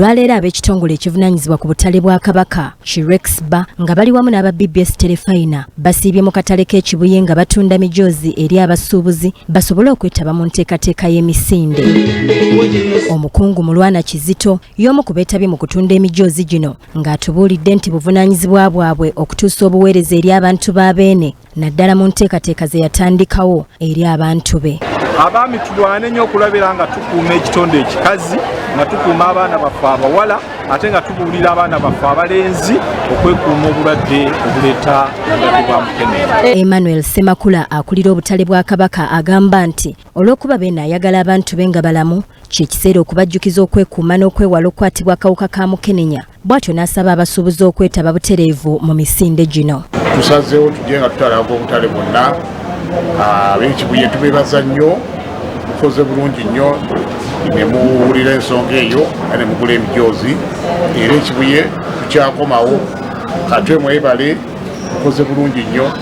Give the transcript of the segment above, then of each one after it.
Lwaleero ab'ekitongole ekivunanyizibwa ku butale bwa Kabaka Kirexba nga bali wamu n'aba BBS Telefina basiibye mu katale k'ekibuye nga batunda mijoozi eri abasuubuzi basobole okwetaba mu nteekateeka y'emisinde. Omukungu Mulwana Kizito y'omu ku beetabye mu kutunda emijoozi gino ng'atubuulidde nti buvunaanyizibwa bwabwe okutuusa obuweereza eri abantu ba Beene naddala mu nteekateeka ze yatandikawo eri abantu be. Abaami tulwane nnyo okulabira nga tukuuma ekitonde ekikazi nga tukuuma abaana baffe abawala ate nga tubuulira abaana baffe abalenzi okwekuuma obulwadde obuleeta obulwadde bwa mukenenya. Emmanuel Semakula akulira obutale bwa Kabaka agamba nti olw'okuba Beene ayagala abantu be nga balamu ky'ekiseera okubajjukiza okwekuuma n'okwewala okukwatibwa akawuka ka mukenenya. Bw'atyo n'asaba abasuubuzi okwetaba butereevu mu misinde gino. Tusazeewo tujje nga tutalaaga obutale bwonna. Ab'ekibuye tubeebaza nnyo, mukoze bulungi nnyo ne muwulira ensonga eyo ne mugula emijoozi era ekibuye tukyakomawo katwe mwebale mukoze bulungi nnyo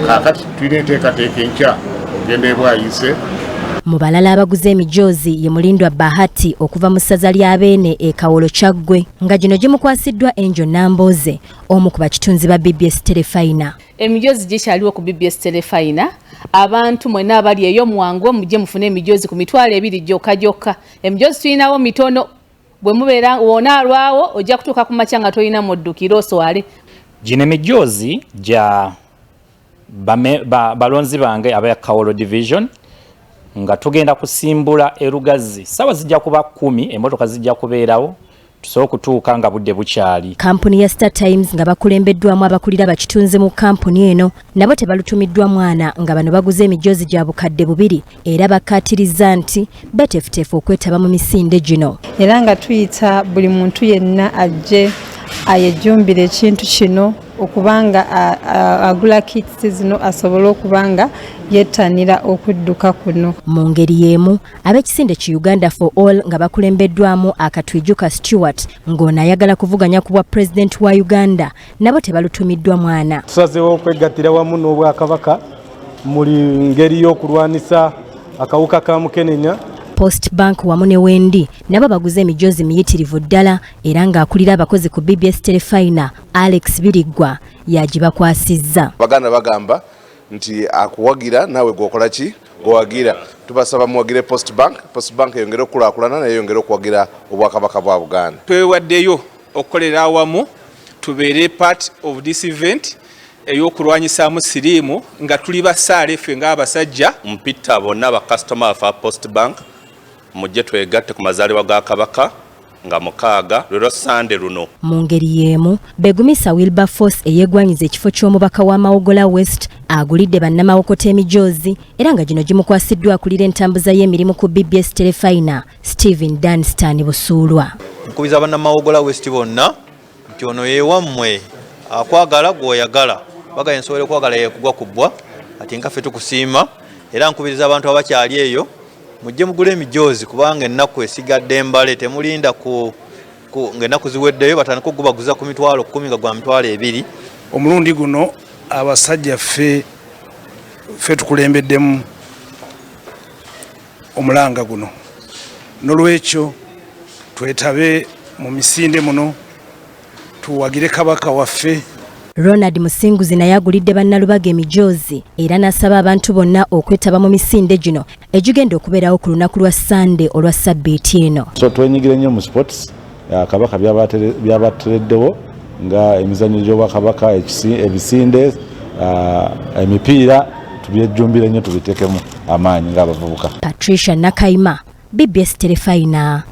kaakati tulina enteekateeka enkya ogenda e Bwayise. Mu balala abaguze emijoozi ye Mulindwa Bahati okuva mu ssaza lya Beene e Kawolo Kyaggwe nga gino gimukwasiddwa Angel Nambooze omu ku bakitunzi ba BBS Telefina. Emijoozi gikyaliwo ku BBS Telefina. Abantu mwenna abali eyo muwangu mujje mufune emijoozi ku mitwalo 2 gyokka. Emijoozi tulinawo mitono bwe mubeera wona alwawo ojja kutuuka ku makya nga tolina mu ddukiro oswale. Gino emijoozi gya balonzi bange aba Kawolo Division nga tugenda kusimbula erugazi sawa zijja kuba 10 emmotoka zijja kubeerawo tusobola okutuuka nga budde bukyali. Kampuni ya Star Times nga bakulembeddwamu abakulira bakitunze mu kampuni eno nabo tebalutumiddwa mwana nga bano baguze emijoozi gya bukadde 2 era bakkaatiriza nti beteefuteefu okwetaba mu misinde gino. Era nga tuyita buli muntu yenna ajje ayejjumbira ekintu kino okubanga agula kits zino asobole okubanga yettanira okudduka kuno. Mu ngeri y'emu ab'ekisinde ki Uganda for All nga bakulembeddwamu Akatwijuka Stewart ng'ono ayagala kuvuganya ku bwa President wa Uganda nabo tebalutumiddwa mwana. Tusazeewo okwegattira wamu n'Obwakabaka muli ngeri y'okulwanisa akawuka ka mukenenya. Post Bank wamu ne Wendi nabo baguze emijoozi miyitirivu ddala era ng'akulira abakozi ku BBS Telefina Alex Birigwa yagibakwasizza. Baganda bagamba nti akuwagira nawe gwokola ki gwagira. Tubasaba muwagire Post Bank yongere okulaakulana naye yongere okuwagira Obwakabaka bwa Buganda. Twewaddeyo okukolera awamu tubeere part of this event ey'okulwanyisaamu siriimu nga tuli basaale ffe ng'abasajja. Mpita bonna ba customer of Post Bank mujje twegatte ku mazaalibwa ga Kabaka nga 6 lero Sande luno. Mu ngeri y'emu Begumisa Wilberforce eyeegwanyiza ekifo ky'omubaka wa Mawogola West agulidde bannamawokota emijoozi era nga gino gimukwasiddwa akulira entambuza y'emirimu ku BBS Telefina Stephen Danstan Busuulwa. Nkubiza bannamawogola West bonna nti ono yeewammwe akwagala gw'oyagala baga ensobole kwagala yekugwa kubbwa ati nga ffe tukusiima era nkubiriza abantu abakyali eyo mujje mugule emijoozi kubanga ennaku esigadde mbale temulinda ng'ennaku ziweddeyo batandika okugubaguza ku mitwalo 10 nga gwa mitwalo 2. Omulundi guno abasajja ffe tukulembeddemu omulanga guno n'olwekyo twetabe mu misinde muno tuwagire Kabaka waffe. Ronald Musinguzi naye agulidde bannalubaga emijoozi era n'asaba abantu bonna okwetaba mu misinde gino egigenda okubeerawo ku lunaku lwa Sande olwa Sabbiiti eno. So twenyigire nnyo mu sports Kabaka byabatereddewo nga emizannyo gy'Obwakabaka ebisinde emipiira tubyejjumbire nnyo tubiteekemu amaanyi ng'abavubuka. Patricia Nakaima, BBS Telefina.